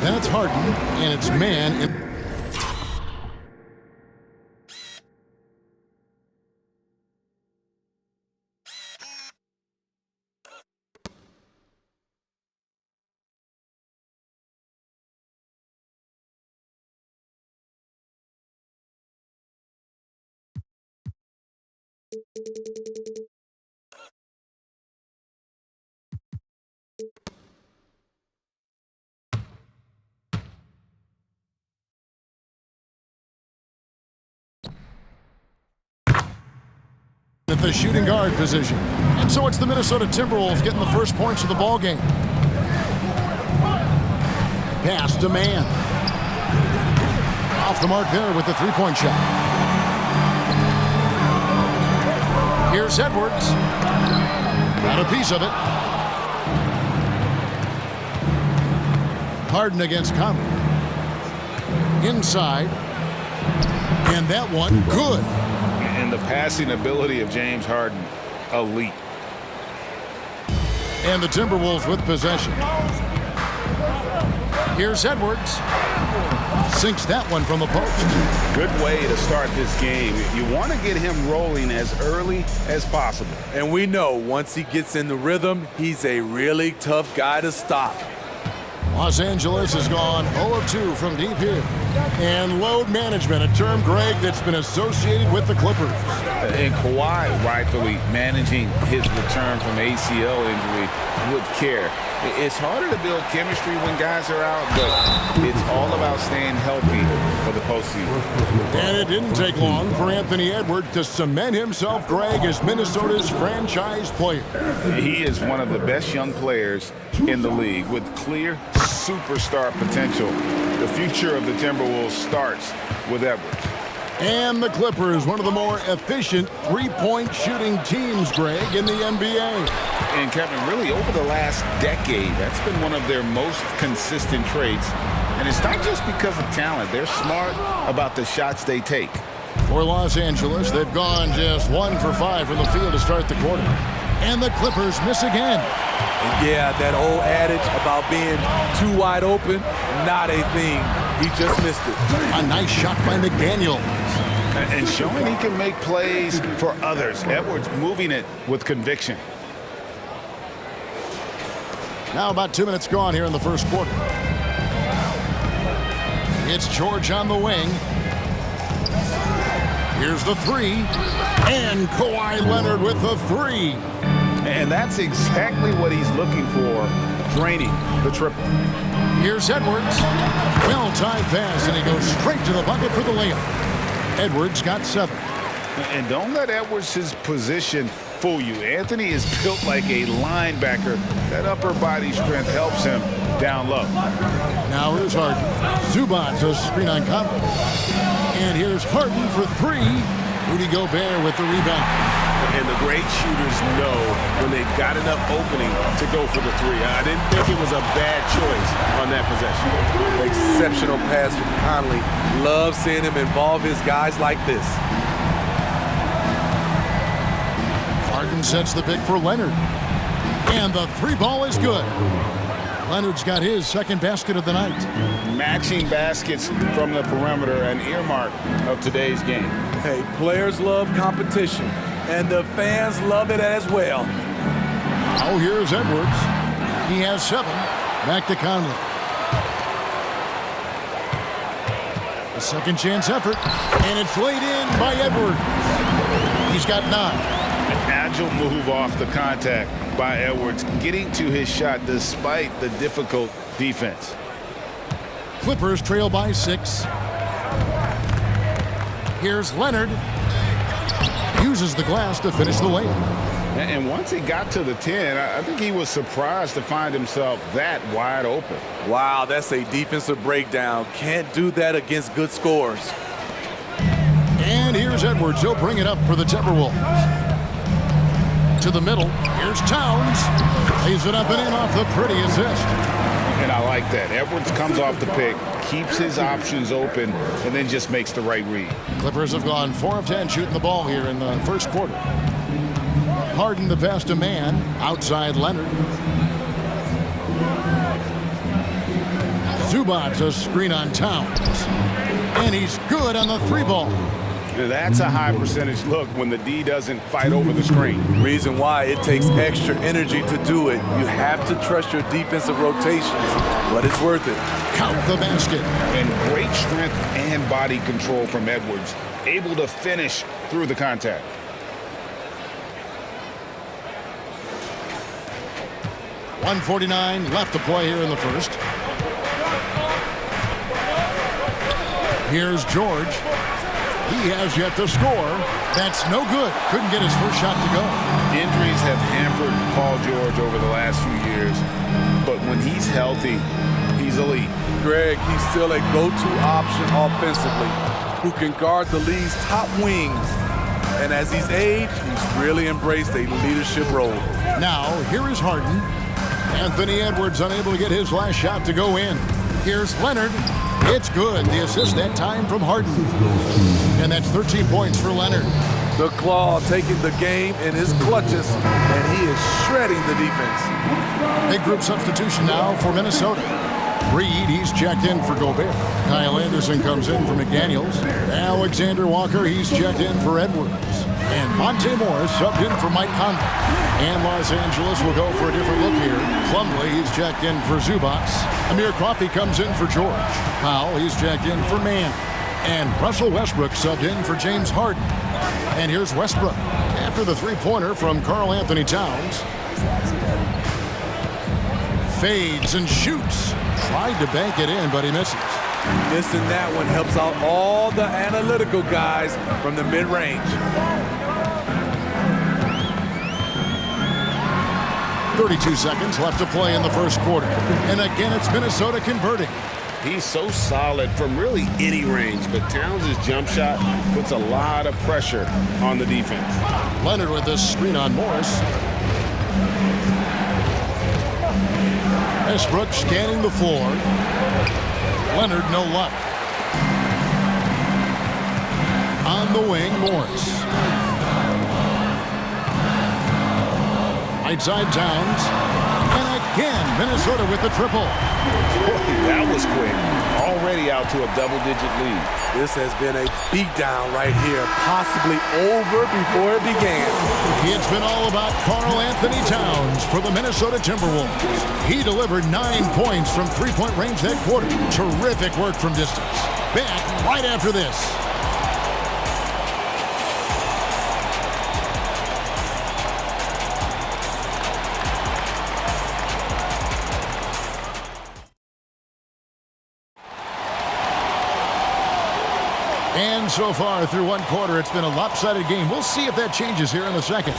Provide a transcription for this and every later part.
Then it's Harden, and it's man. At the shooting guard position. And so it's the Minnesota Timberwolves getting the first points of the ball game. Pass to man. Off the mark there with the three-point shot. Here's Edwards. Got a piece of it. Harden against Conley. Inside. And that one good. And the passing ability of James Harden, elite. And the Timberwolves with possession. Here's Edwards. Sinks that one from the post. Good way to start this game. You want to get him rolling as early as possible. And we know once he gets in the rhythm, he's a really tough guy to stop. Los Angeles has gone 0 of 2 from deep here. And load management, a term, Greg, that's been associated with the Clippers. And Kawhi rightfully managing his return from ACL injury with care. It's harder to build chemistry when guys are out, but it's all about staying healthy for the postseason. And it didn't take long for Anthony Edwards to cement himself, Greg, as Minnesota's franchise player. He is one of the best young players in the league with clear superstar potential. The future of the Timberwolves starts with Edwards. And the Clippers, one of the more efficient three-point shooting teams, Greg, in the NBA. And Kevin, really over the last decade, that's been one of their most consistent traits. And it's not just because of talent. They're smart about the shots they take. For Los Angeles, they've gone just 1 for 5 from the field to start the quarter. And the Clippers miss again. And yeah, that old adage about being too wide open, not a thing. He just missed it. A nice shot by McDaniel. And showing he can make plays for others. Edwards moving it with conviction. Now about 2 minutes gone here in the first quarter. It's George on the wing. Here's the three. And Kawhi Leonard with the three. And that's exactly what he's looking for, draining the triple. Here's Edwards. Well-timed pass, and he goes straight to the bucket for the layup. Edwards got 7. And don't let Edwards' position fool you. Anthony is built like a linebacker. That upper body strength helps him down low. Now here's Harden. Zubac's a screen on Conley. And here's Harden for 3. Rudy Gobert with the rebound. And the great shooters know when they've got enough opening to go for the 3. I didn't think it was a bad choice on that possession. Exceptional pass from Conley. Love seeing him involve his guys like this. Harden sets the pick for Leonard. And the 3 ball is good. Leonard's got his second basket of the night. Matching baskets from the perimeter, an earmark of today's game. Hey, players love competition, and the fans love it as well. Oh, here's Edwards. He has 7. Back to Conley. A second chance effort, and it's laid in by Edwards. He's got 9. An agile move off the contact by Edwards, getting to his shot despite the difficult defense. Clippers trail by 6. Here's Leonard. Uses the glass to finish the layup. And once he got to the 10, I think he was surprised to find himself that wide open. Wow, that's a defensive breakdown. Can't do that against good scores. And here's Edwards. He'll bring it up for the Timberwolves. To the middle. Here's Towns. Lays it up and in off the pretty assist. And I like that. Edwards comes off the pick, keeps his options open, and then just makes the right read. Clippers have gone 4 of 10 shooting the ball here in the first quarter. Harden the pass to man. Outside Leonard. Zubac, a screen on Towns. And he's good on the 3-ball. That's a high percentage look when the D doesn't fight over the screen. Reason why it takes extra energy to do it. You have to trust your defensive rotations, but it's worth it. Count the basket. And great strength and body control from Edwards. Able to finish through the contact. .149 left to play here in the first. Here's George. He has yet to score. That's no good. Couldn't get his first shot to go. Injuries have hampered Paul George over the last few years, but when he's healthy, he's elite. Greg, he's still a go-to option offensively, who can guard the league's top wings. And as he's aged, he's really embraced a leadership role. Now, here is Harden. Anthony Edwards unable to get his last shot to go in. Here's Leonard. It's good. The assist that time from Harden. And that's 13 points for Leonard. The Claw taking the game in his clutches, and he is shredding the defense. Big group substitution now for Minnesota. Reed, he's checked in for Gobert. Kyle Anderson comes in for McDaniels. Alexander Walker, he's checked in for Edwards. And Monte Morris subbed in for Mike Conley. And Los Angeles will go for a different look here. Plumlee, he's checked in for Zubac. Amir Coffey comes in for George. Powell, he's checked in for Mann. And Russell Westbrook subbed in for James Harden. And here's Westbrook after the three-pointer from Karl Anthony Towns. Fades and shoots. Tried to bank it in, but he misses. Missing that one helps out all the analytical guys from the mid-range. 32 seconds left to play in the first quarter. And again, it's Minnesota converting. He's so solid from really any range, but Towns' jump shot puts a lot of pressure on the defense. Leonard with this screen on Morris. Westbrook scanning the floor. Leonard, no luck. On the wing, Morris. Right side Towns. And again, Minnesota with the triple. Boy, that was quick. Already out to a double-digit lead. This has been a beatdown right here, possibly over before it began. It's been all about Karl Anthony Towns for the Minnesota Timberwolves. He delivered 9 points from three-point range that quarter. Terrific work from distance. Back right after this. And so far through one quarter, it's been a lopsided game. We'll see if that changes here in the second.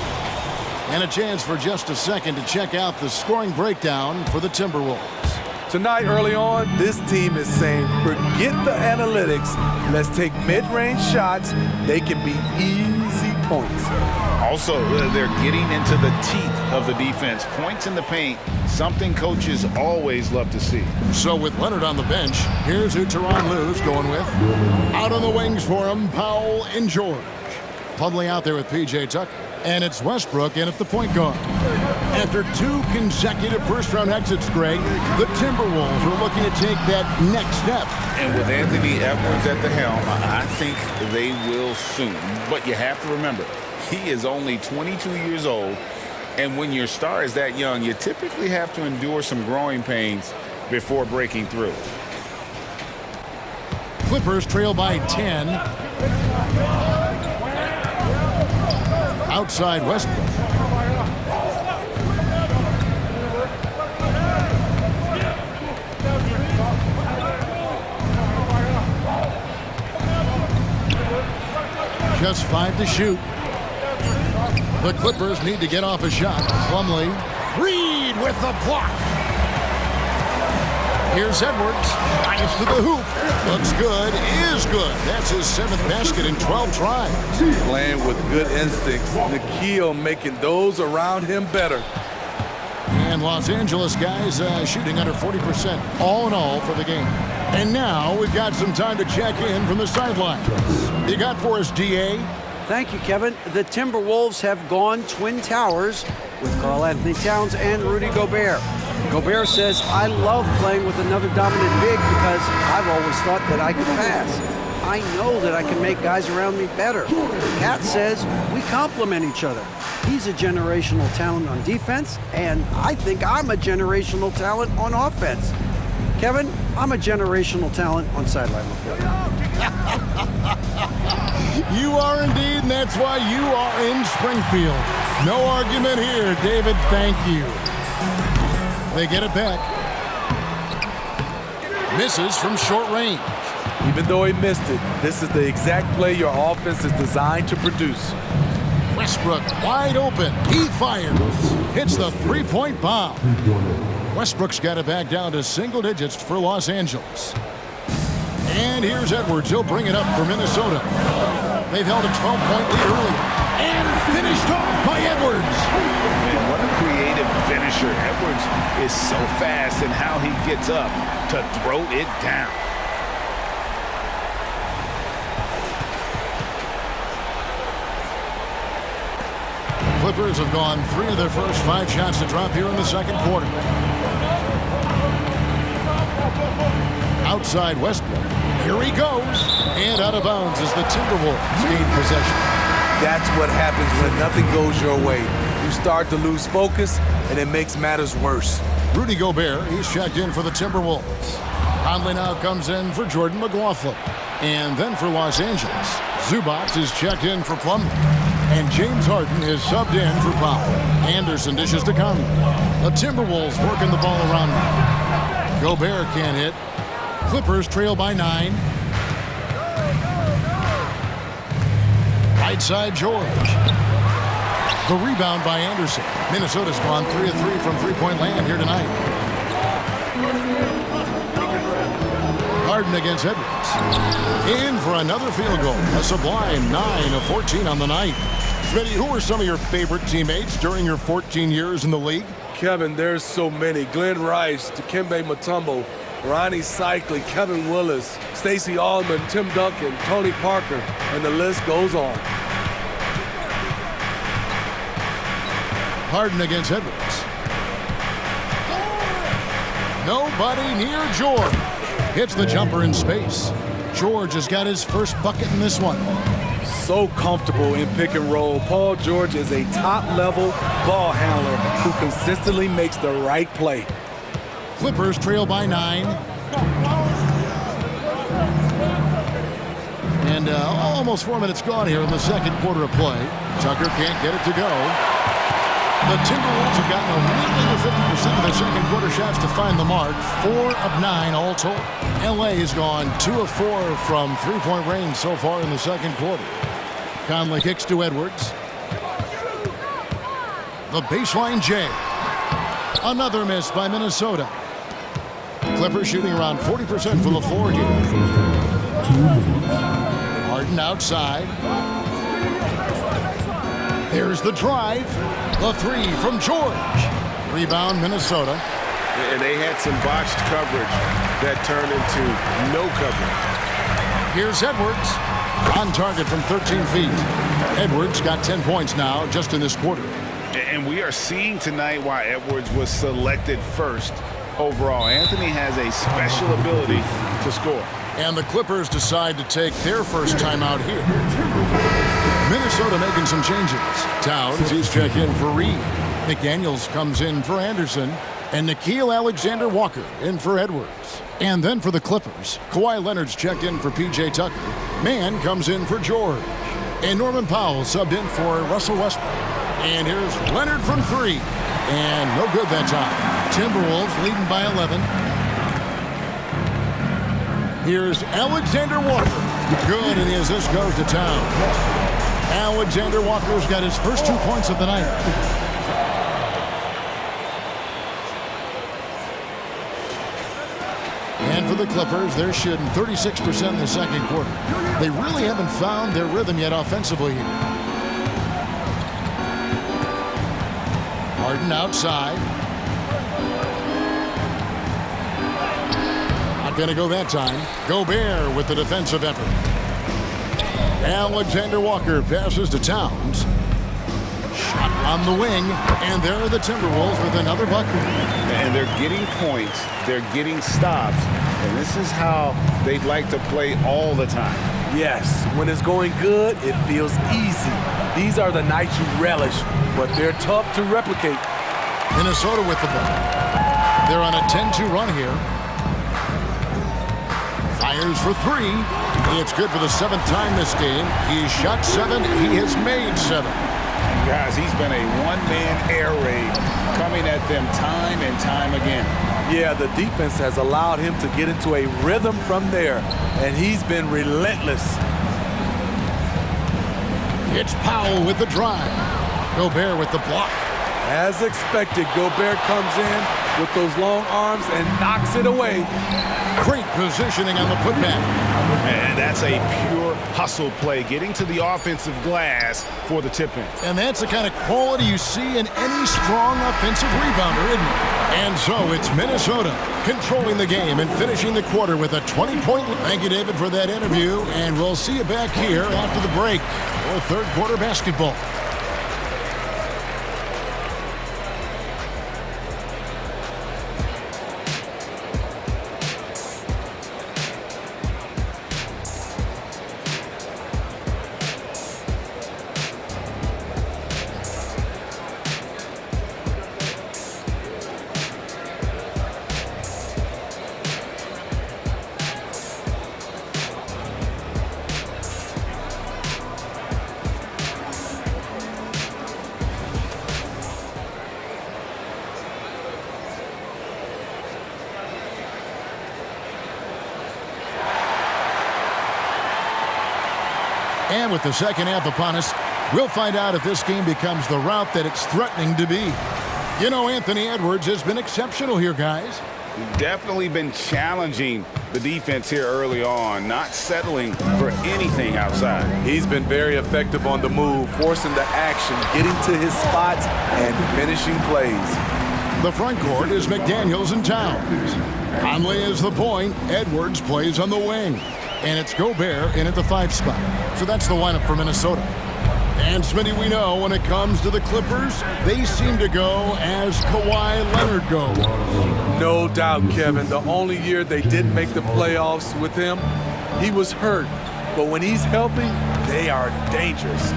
And a chance for just a second to check out the scoring breakdown for the Timberwolves. Tonight, early on, this team is saying, forget the analytics. Let's take mid-range shots. They can be easy points. Also, they're getting into the teeth of the defense. Points in the paint, something coaches always love to see. So with Leonard on the bench, here's who Tyronn Lue's going with. Out on the wings for him, Powell and George. Plumlee out there with P.J. Tucker. And it's Westbrook in at the point guard. After 2 consecutive first-round exits, Greg, the Timberwolves are looking to take that next step. And with Anthony Edwards at the helm, I think they will soon. But you have to remember, he is only 22 years old. And when your star is that young, you typically have to endure some growing pains before breaking through. Clippers trail by 10. Outside Westbrook. Just 5 to shoot. The Clippers need to get off a shot. Plumlee. Reed with the block. Here's Edwards. Dives to the hoop. Looks good. Is good. That's his 7th basket in 12 tries. Playing with good instincts. Nikhil making those around him better. And Los Angeles guys shooting under 40% all in all for the game. And now we've got some time to check in from the sidelines. You got for us, D.A.? Thank you, Kevin. The Timberwolves have gone Twin Towers with Karl Anthony Towns and Rudy Gobert. Gobert says, I love playing with another dominant big because I've always thought that I could pass. I know that I can make guys around me better. Cat says we complement each other. He's a generational talent on defense, and I think I'm a generational talent on offense. Kevin, I'm a generational talent on sideline reporting. You are indeed, and that's why you are in Springfield. No argument here, David. Thank you. They get it back. Misses from short range. Even though he missed it, this is the exact play your offense is designed to produce. Westbrook wide open. He fires. Hits the three-point bomb. Westbrook's got it back down to single digits for Los Angeles. And here's Edwards. He'll bring it up for Minnesota. They've held a 12-point lead earlier. And finished off by Edwards. Man, what a creative finisher. Edwards is so fast in how he gets up to throw it down. Clippers have gone 3 of their first 5 shots to drop here in the second quarter. Outside Westbrook. Here he goes. And out of bounds as the Timberwolves gain possession. That's what happens when nothing goes your way. You start to lose focus, and it makes matters worse. Rudy Gobert, he's checked in for the Timberwolves. Conley now comes in for Jordan McLaughlin. And then for Los Angeles, Zubac is checked in for Plumlee. And James Harden is subbed in for Powell. Anderson dishes to Conley. The Timberwolves working the ball around now. Gobert can't hit. Clippers trail by 9. Right side George. The rebound by Anderson. Minnesota's gone 3 of 3 from three-point land here tonight. Harden against Edwards. In for another field goal. A sublime 9 of 14 on the night. Smitty, who are some of your favorite teammates during your 14 years in the league? Kevin, there's so many. Glenn Rice, Dikembe Mutombo, Ronnie Cycli, Kevin Willis, Stacey Allman, Tim Duncan, Tony Parker, and the list goes on. Harden against Edwards. Nobody near George. Hits the jumper in space. George has got his first bucket in this one. So comfortable in pick and roll. Paul George is a top-level ball handler who consistently makes the right play. Clippers trail by 9. And almost 4 minutes gone here in the second quarter of play. Tucker can't get it to go. The Timberwolves have gotten a little over 50% of their second quarter shots to find the mark. 4 of 9 all told. LA has gone 2 of 4 from three-point range so far in the second quarter. Conley kicks to Edwards. The baseline J. Another miss by Minnesota. Clippers shooting around 40% from the floor here. Harden outside. There's the drive. The 3 from George. Rebound Minnesota. And they had some botched coverage that turned into no coverage. Here's Edwards. On target from 13 feet. Edwards got 10 points now just in this quarter. And we are seeing tonight why Edwards was selected first overall. Anthony has a special ability to score. And the Clippers decide to take their first time out here. Minnesota making some changes. Towns, he's checked in for Reed. McDaniels comes in for Anderson. And Nickeil Alexander-Walker in for Edwards. And then for the Clippers, Kawhi Leonard's checked in for P.J. Tucker. Mann comes in for George. And Norman Powell subbed in for Russell Westbrook. And here's Leonard from 3. And no good that time. Timberwolves leading by 11. Here's Alexander-Walker. Good, and as this goes to town. Alexander-Walker's got his first 2 points of the night. And for the Clippers, they're shooting 36% in the second quarter. They really haven't found their rhythm yet offensively here. Harden outside. Not going to go that time. Gobert with the defensive effort. Alexander-Walker passes to Towns. Shot on the wing, and there are the Timberwolves with another bucket. And they're getting points, they're getting stops, and this is how they'd like to play all the time. Yes, when it's going good, it feels easy. These are the nights you relish, but they're tough to replicate. Minnesota with the ball. They're on a 10-2 run here. Fires for three. It's good for the 7th time this game. He's shot 7. He has made 7. Guys, he's been a one-man air raid coming at them time and time again. Yeah, the defense has allowed him to get into a rhythm from there, and he's been relentless. It's Powell with the drive. Gobert with the block. As expected, Gobert comes in with those long arms and knocks it away. Great positioning on the putback. And that's a pure hustle play, getting to the offensive glass for the tip-in. And that's the kind of quality you see in any strong offensive rebounder, isn't it? And so it's Minnesota controlling the game and finishing the quarter with a 20-point lead. Thank you, David, for that interview. And we'll see you back here after the break for third quarter basketball. And with the second half upon us, we'll find out if this game becomes the route that it's threatening to be. You know, Anthony Edwards has been exceptional here, guys. Definitely been challenging the defense here early on, not settling for anything outside. He's been very effective on the move, forcing the action, getting to his spots, and finishing plays. The front court is McDaniels and Towns. Conley is the point. Edwards plays on the wing. And it's Gobert in at the 5 spot. So that's the lineup for Minnesota. And Smitty, we know when it comes to the Clippers, they seem to go as Kawhi Leonard goes. No doubt, Kevin. The only year they didn't make the playoffs with him, he was hurt. But when he's healthy, they are dangerous.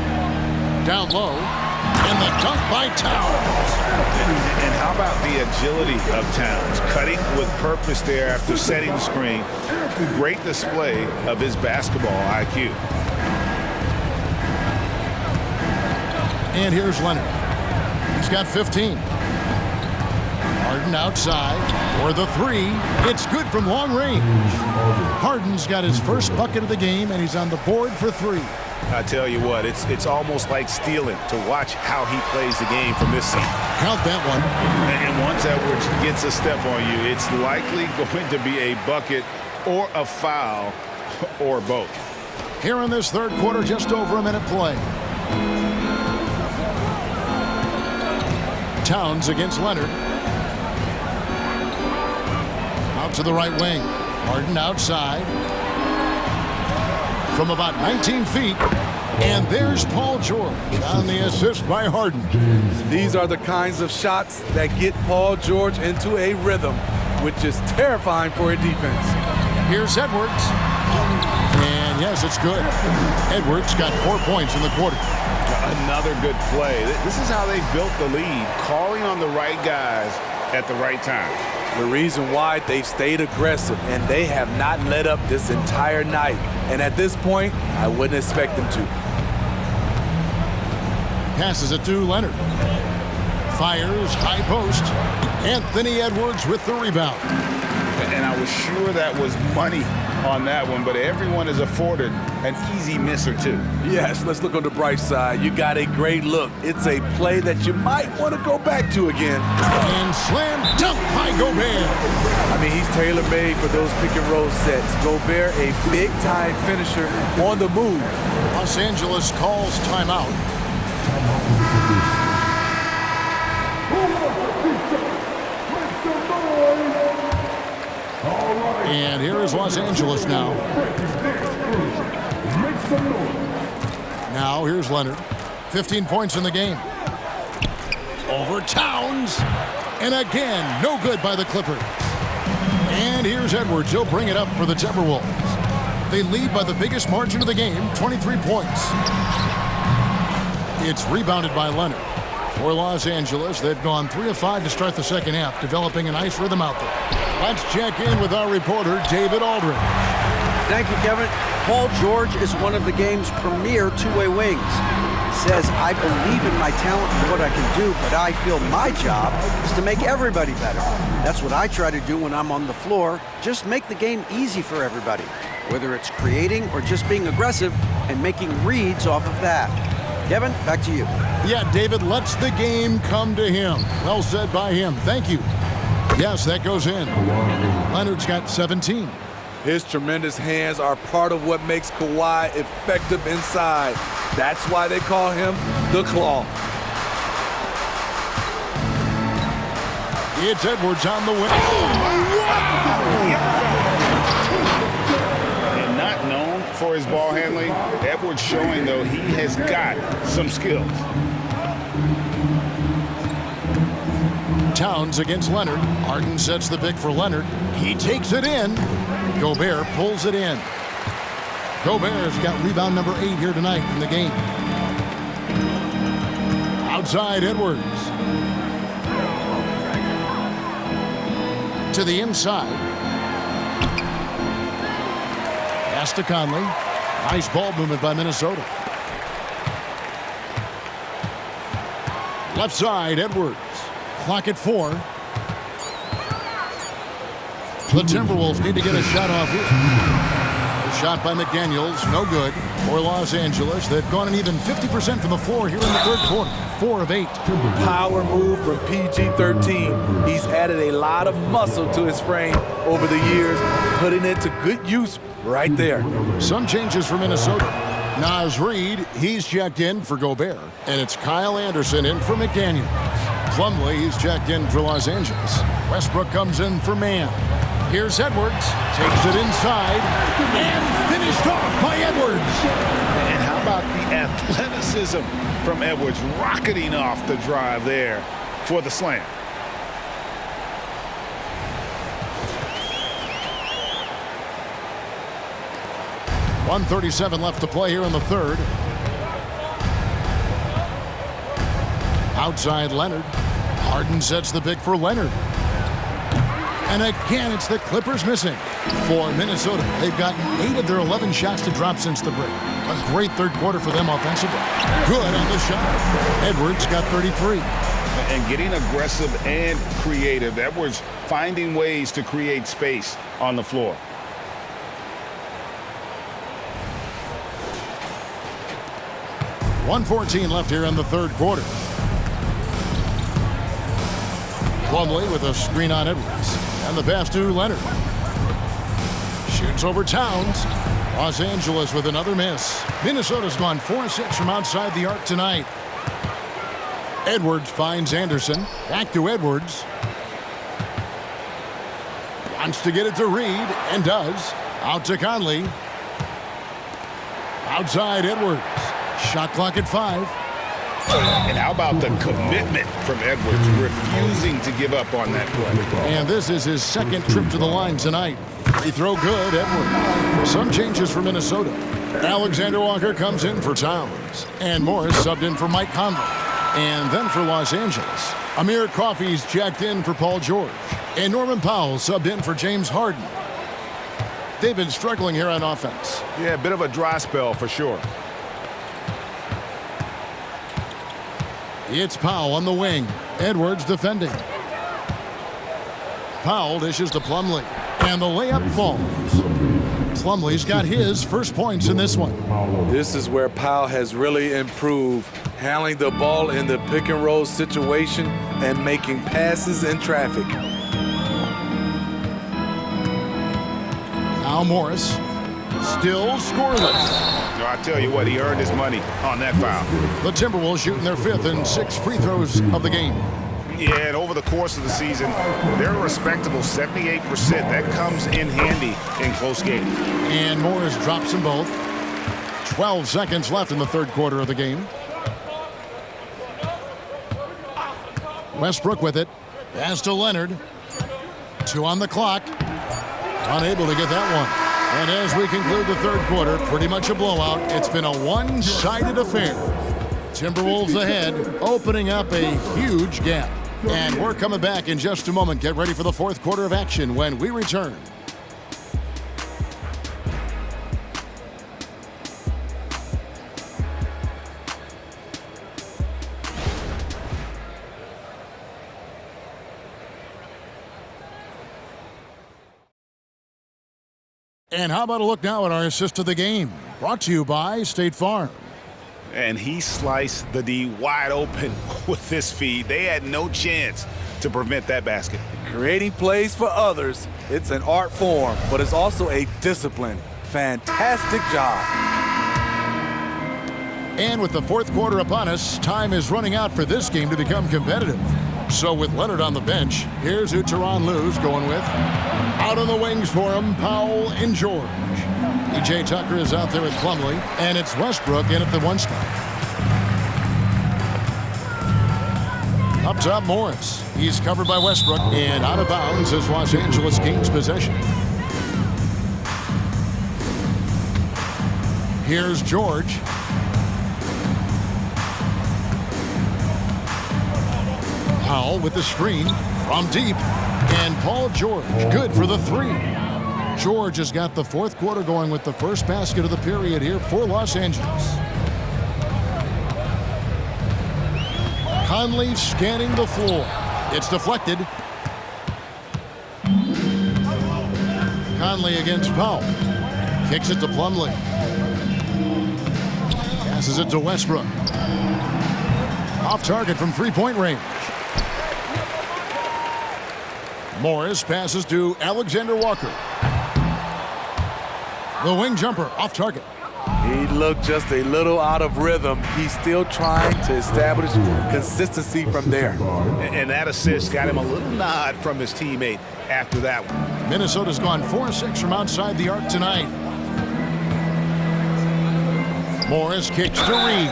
Down low, and the dunk by Towns. And how about the agility of Towns, cutting with purpose there after setting the screen. Great display of his basketball IQ. And here's Leonard. He's got 15. Harden outside for the 3. It's good from long range. Harden's got his first bucket of the game, and he's on the board for 3. I tell you what, it's almost like stealing to watch how he plays the game from this seat. Count that one. And once Edwards gets a step on you, it's likely going to be a bucket or a foul or both. Here in this third quarter, just over a minute play. Towns against Leonard. Out to the right wing. Harden outside. From about 19 feet. And there's Paul George on the assist by Harden. These are the kinds of shots that get Paul George into a rhythm, which is terrifying for a defense. Here's Edwards. And yes, it's good. Edwards got 4 points in the quarter. Another good play. This is how they built the lead, calling on the right guys at the right time. The reason why they've stayed aggressive, and they have not let up this entire night. And at this point, I wouldn't expect them to. Passes it to Leonard. Fires, high post. Anthony Edwards with the rebound. And I was sure that was money on that one, but everyone is afforded an easy miss or two. Yes, let's look on the bright side. You got a great look. It's a play that you might want to go back to again. And slam dunk by Gobert. I mean, he's tailor-made for those pick-and-roll sets. Gobert, a big-time finisher on the move. Los Angeles calls timeout. And here is Los Angeles now. Now here's Leonard. 15 points in the game. Over Towns. And again, no good by the Clippers. And here's Edwards. He'll bring it up for the Timberwolves. They lead by the biggest margin of the game, 23 points. It's rebounded by Leonard. For Los Angeles, they've gone 3 of 5 to start the second half, developing a nice rhythm out there. Let's check in with our reporter, David Aldridge. Thank you, Kevin. Paul George is one of the game's premier two-way wings. He says, I believe in my talent and what I can do, but I feel my job is to make everybody better. That's what I try to do when I'm on the floor. Just make the game easy for everybody, whether it's creating or just being aggressive and making reads off of that. Kevin, back to you. Yeah, David lets the game come to him. Well said by him. Thank you. Yes, that goes in. Leonard's got 17. His tremendous hands are part of what makes Kawhi effective inside. That's why they call him the Claw. It's Edwards on the wing. And not known for his ball handling, Edwards showing, though, he has got some skills. Towns against Leonard. Harden sets the pick for Leonard. He takes it in. Gobert pulls it in. Gobert's got rebound number 8 here tonight in the game. Outside Edwards. To the inside. Pass to Conley. Nice ball movement by Minnesota. Left side, Edwards. Clock at 4. The Timberwolves need to get a shot off here. A shot by McDaniels, no good. For Los Angeles, they've gone an even 50% from the floor here in the third quarter. 4 of 8. Power move from PG-13. He's added a lot of muscle to his frame over the years, putting it to good use right there. Some changes for Minnesota. Naz Reid, he's checked in for Gobert. And it's Kyle Anderson in for McDaniels. Plumlee, he's checked in for Los Angeles. Westbrook comes in for Mann. Here's Edwards, takes it inside, and finished off by Edwards. And how about the athleticism from Edwards, rocketing off the drive there for the slam. .137 left to play here in the third. Outside Leonard. Harden sets the pick for Leonard. And again, it's the Clippers missing. For Minnesota, they've gotten 8 of their 11 shots to drop since the break. A great third quarter for them offensively. Good on the shot. Edwards got 33. And getting aggressive and creative. Edwards finding ways to create space on the floor. .114 left here in the third quarter. Plumlee with a screen on Edwards. And the pass to Leonard. Shoots over Towns. Los Angeles with another miss. Minnesota's gone 4-6 from outside the arc tonight. Edwards finds Anderson. Back to Edwards. Wants to get it to Reid, and does. Out to Conley. Outside Edwards. Shot clock at 5. And how about the commitment from Edwards, refusing to give up on that play. And this is his second trip to the line tonight. Free throw good, Edwards. Some changes for Minnesota. Alexander Walker comes in for Towns. And Morris subbed in for Mike Conley. And then for Los Angeles, Amir Coffey's checked in for Paul George. And Norman Powell subbed in for James Harden. They've been struggling here on offense. Yeah, a bit of a dry spell for sure. It's Powell on the wing. Edwards defending. Powell dishes to Plumlee. And the layup falls. Plumlee's got his first points in this one. This is where Powell has really improved, handling the ball in the pick and roll situation and making passes in traffic. Now Morris, still scoreless. I tell you what, he earned his money on that foul. The Timberwolves shooting their 5th and 6th free throws of the game. Yeah, and over the course of the season, they're a respectable 78%. That comes in handy in close games. And Morris drops them both. 12 seconds left in the third quarter of the game. Westbrook with it. Pass to Leonard. 2 on the clock. Unable to get that one. And as we conclude the third quarter, pretty much a blowout. It's been a one-sided affair. Timberwolves ahead, opening up a huge gap. And we're coming back in just a moment. Get ready for the fourth quarter of action when we return. And how about a look now at our assist of the game? Brought to you by State Farm. And he sliced the D wide open with this feed. They had no chance to prevent that basket. Creating plays for others, it's an art form, but it's also a discipline. Fantastic job. And with the fourth quarter upon us, time is running out for this game to become competitive. So with Leonard on the bench, here's who Tyronn Lue's going with. Out on the wings for him, Powell and George. P.J. Tucker is out there with Plumlee, and it's Westbrook in at the 1 spot. Up top, Morris. He's covered by Westbrook, and out of bounds as Los Angeles gains possession. Here's George. Powell with the screen from deep, and Paul George good for the 3. George has got the fourth quarter going with the first basket of the period here for Los Angeles. Conley scanning the floor. It's deflected. Conley against Powell. Kicks it to Plumlee. Passes it to Westbrook. Off target from three-point range. Morris passes to Alexander Walker. The wing jumper off target. He looked just a little out of rhythm. He's still trying to establish consistency from there. And that assist got him a little nod from his teammate after that one. Minnesota's gone 4-6 from outside the arc tonight. Morris kicks to Reed.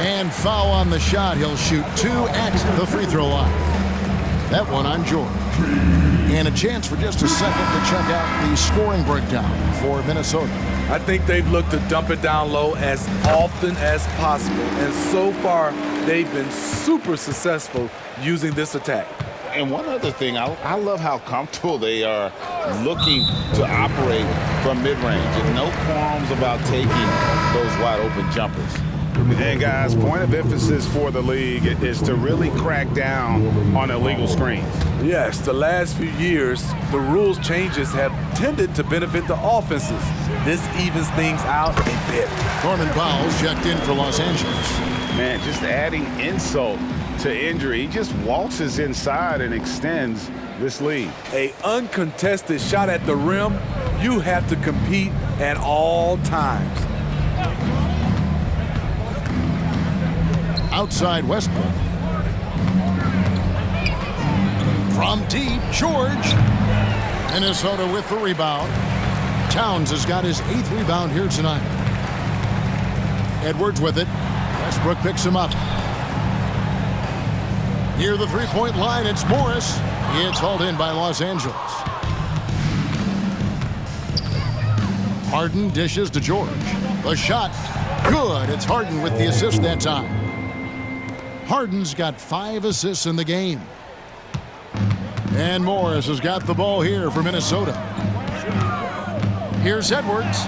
And foul on the shot. He'll shoot 2 at the free throw line. That one on George. And a chance for just a second to check out the scoring breakdown for Minnesota. I think they've looked to dump it down low as often as possible. And so far, they've been super successful using this attack. And one other thing, I love how comfortable they are looking to operate from mid-range. And no qualms about taking those wide-open jumpers. And guys, point of emphasis for the league is to really crack down on illegal screens. Yes, the last few years, the rules changes have tended to benefit the offenses. This evens things out a bit. Norman Powell's checked in for Los Angeles. Man, just adding insult to injury. He just waltzes inside and extends this lead. An uncontested shot at the rim, you have to compete at all times. Outside Westbrook. From deep, George. Minnesota with the rebound. Towns has got his 8th rebound here tonight. Edwards with it. Westbrook picks him up. Near the three-point line, it's Morris. It's hauled in by Los Angeles. Harden dishes to George. The shot, good. It's Harden with the assist that time. Harden's got 5 assists in the game. And Morris has got the ball here for Minnesota. Here's Edwards.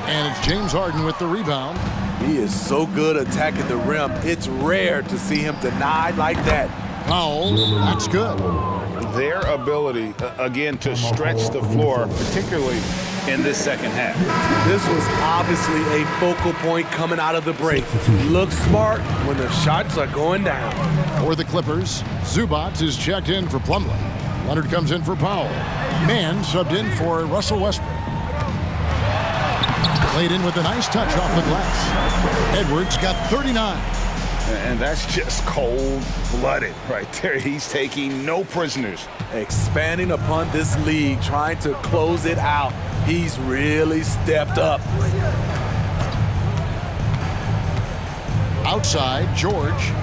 And it's James Harden with the rebound. He is so good attacking the rim. It's rare to see him denied like that. Powell, that's good. Their ability, again, to stretch the floor, particularly in this second half. This was obviously a focal point coming out of the break. Look smart when the shots are going down. For the Clippers, Zubac is checked in for Plumlee. Leonard comes in for Powell. Mann subbed in for Russell Westbrook. Played in with a nice touch off the glass. Edwards got 39. And that's just cold-blooded right there. He's taking no prisoners. Expanding upon this league, trying to close it out. He's really stepped up. Outside, George.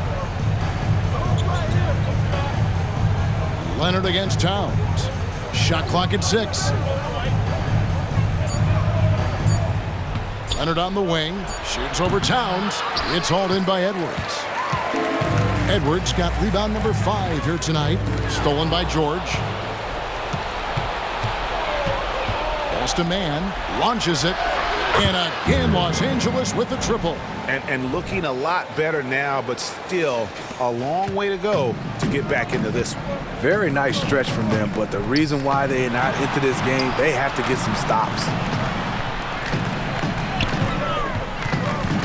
Leonard against Towns. Shot clock at 6. Leonard on the wing. Shoots over Towns. It's hauled in by Edwards. Edwards got rebound number 5 here tonight. Stolen by George. Pass to Mann. Launches it. And again, Los Angeles with the triple. And looking a lot better now, but still a long way to go to get back into this one. Very nice stretch from them, but the reason why they're not into this game, they have to get some stops.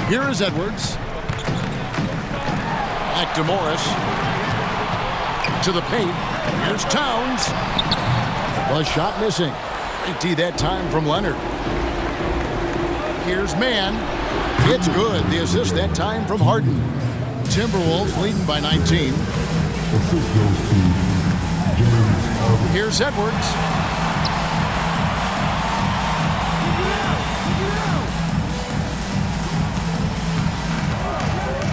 Here is Edwards. Back to Morris. To the paint. Here's Towns. A shot missing. Empty that time from Leonard. Here's Mann. It's good. The assist that time from Harden. Timberwolves leading by 19. Here's Edwards.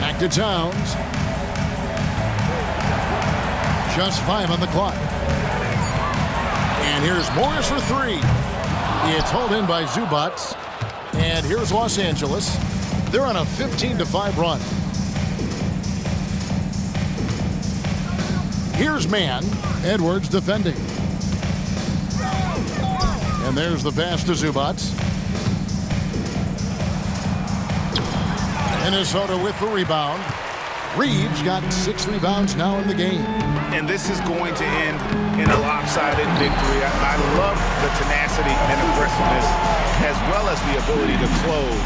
Back to Towns. Just 5 on the clock. And here's Morris for 3. It's hauled in by Zubac. And here's Los Angeles. They're on a 15-5 run. Here's Mann. Edwards defending. And there's the pass to Zubac. Minnesota with the rebound. Reeves got 6 rebounds now in the game. And this is going to end in a lopsided victory. I love the tenacity and aggressiveness as well as the ability to close.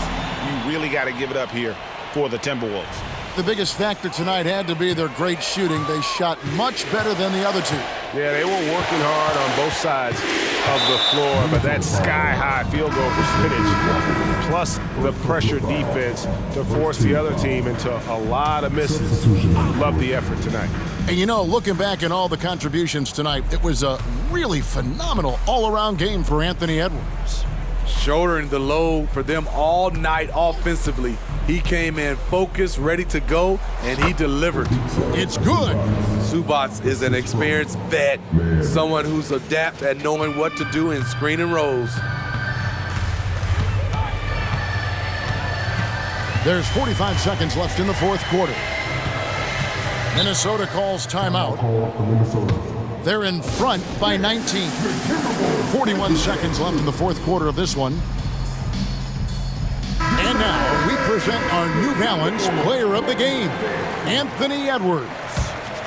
You really got to give it up here for the Timberwolves. The biggest factor tonight had to be their great shooting. They shot much better than the other two. Yeah, they were working hard on both sides of the floor, but that sky-high field goal percentage plus the pressure defense to force the other team into a lot of misses. Love the effort tonight. And you know, looking back at all the contributions tonight, it was a really phenomenal all-around game for Anthony Edwards. Shouldering the load for them all night offensively. He came in focused, ready to go, and he delivered. It's good. Zubac is an experienced vet, someone who's adept at knowing what to do in screen and rolls. There's 45 seconds left in the 4th quarter. Minnesota calls timeout. They're in front by 19. 41 seconds left in the 4th quarter of this one. And now we present our New Balance Player of the Game, Anthony Edwards.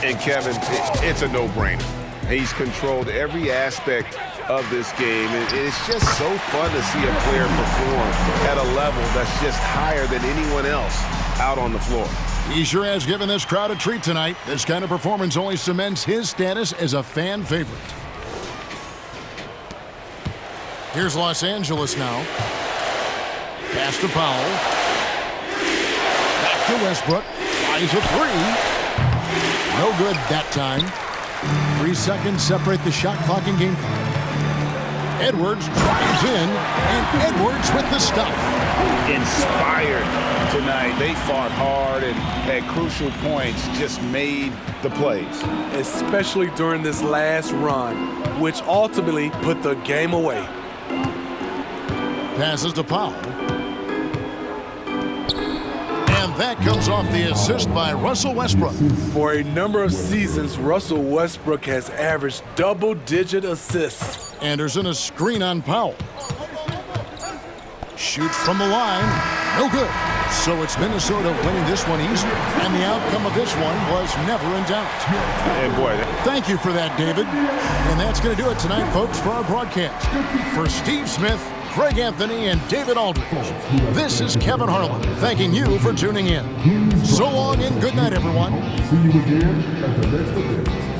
And Kevin, it's a no-brainer. He's controlled every aspect of this game. It's just so fun to see a player perform at a level that's just higher than anyone else out on the floor. He sure has given this crowd a treat tonight. This kind of performance only cements his status as a fan favorite. Here's Los Angeles now. Pass to Powell. Back to Westbrook. Flies a 3. No good that time. 3 seconds separate the shot clock and game clock. Edwards drives in, and Edwards with the stuff. Inspired tonight. They fought hard and at crucial points just made the plays. Especially during this last run, which ultimately put the game away. Passes to Powell. And that comes off the assist by Russell Westbrook. For a number of seasons, Russell Westbrook has averaged double-digit assists. Anderson a screen on Powell. Shoots from the line. No good. So it's Minnesota winning this one easily. And the outcome of this one was never in doubt. And boy, Thank you for that, David. And that's going to do it tonight, folks, for our broadcast. For Steve Smith, Craig Anthony, and David Aldridge, this is Kevin Harlan thanking you for tuning in. So long and good night, everyone. See you again at the next event.